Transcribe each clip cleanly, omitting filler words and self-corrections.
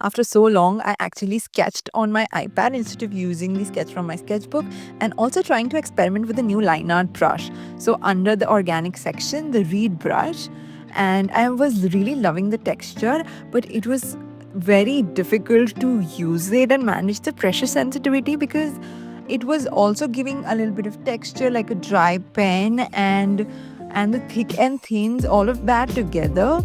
after so long, I actually sketched on my iPad instead of using the sketch from my sketchbook, and also trying to experiment with a new line art brush. So under the organic section, the reed brush, and I was really loving the texture, but it was very difficult to use it and manage the pressure sensitivity, because it was also giving a little bit of texture like a dry pen, and the thick and thins, all of that together.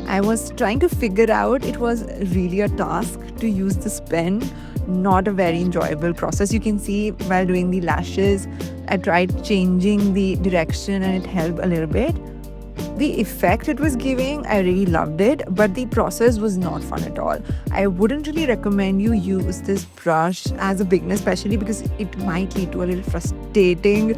I was trying to figure out, it was really a task to use this pen, not a very enjoyable process. You can see while doing the lashes, I tried changing the direction and it helped a little bit. The effect it was giving, I really loved it, but the process was not fun at all. I wouldn't really recommend you use this brush as a beginner, especially because it might lead to a little frustrating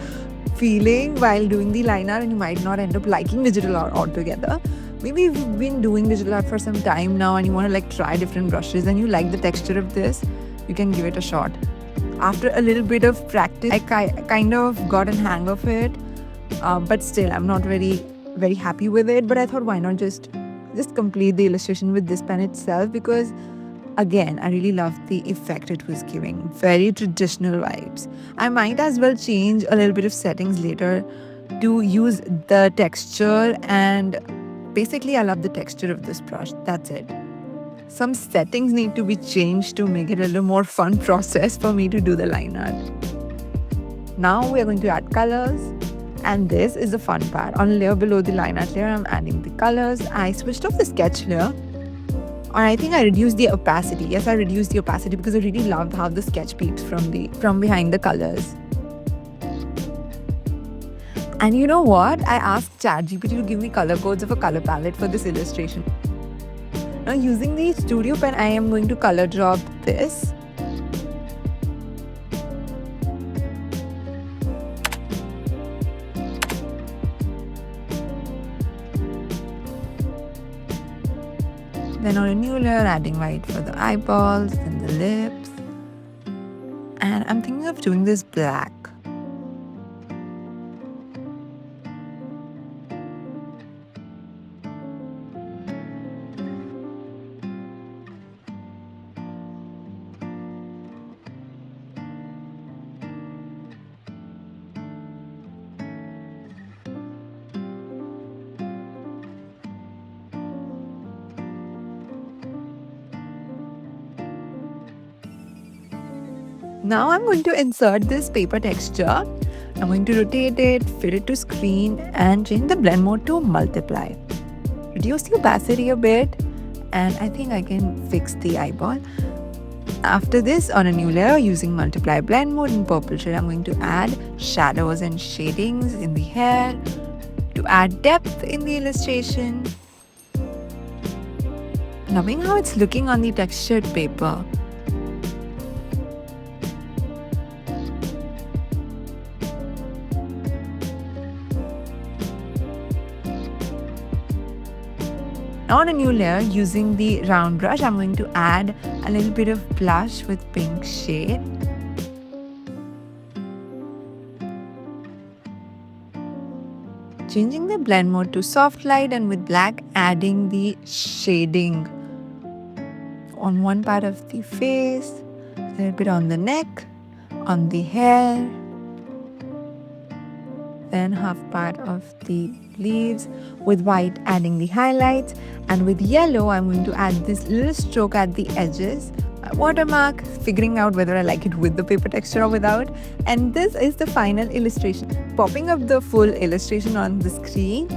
feeling while doing the line art, and you might not end up liking digital art altogether. Maybe you've been doing digital art for some time now and you want to like try different brushes and you like the texture of this, you can give it a shot. After a little bit of practice, I kind of got a hang of it, but still I'm not very happy with it. But I thought, why not just complete the illustration with this pen itself, because again, I really loved the effect it was giving. Very traditional vibes. I might as well change a little bit of settings later to use the texture, and basically I love the texture of this brush. That's it. Some settings need to be changed to make it a little more fun process for me to do the line art. Now we are going to add colors, and this is the fun part. On a layer below the line art layer, I'm adding the colors. I switched off the sketch layer, or I think I reduced the opacity. Yes, I reduced the opacity because I really loved how the sketch peeps from behind the colors. And you know what? I asked ChatGPT to give me color codes of a color palette for this illustration. Now using the studio pen, I am going to color drop this. Then on a new layer, adding white for the eyeballs and the lips. And I'm thinking of doing this black. Now I'm going to insert this paper texture. I'm going to rotate it, fit it to screen, and change the blend mode to multiply. Reduce the opacity a bit, and I think I can fix the eyeball. After this, on a new layer, using multiply blend mode in purple shade, I'm going to add shadows and shadings in the hair to add depth in the illustration. Loving how it's looking on the textured paper. On a new layer, using the round brush, I'm going to add a little bit of blush with pink shade. Changing the blend mode to soft light, and with black, adding the shading on one part of the face, a little bit on the neck, on the hair, then half part of the leaves, with white adding the highlights, and with yellow I'm going to add this little stroke at the edges, my watermark, figuring out whether I like it with the paper texture or without. And this is the final illustration, popping up the full illustration on the screen.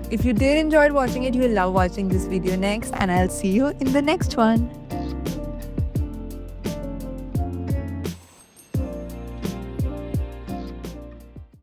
If you did enjoy watching it, you will love watching this video next, and I'll see you in the next one.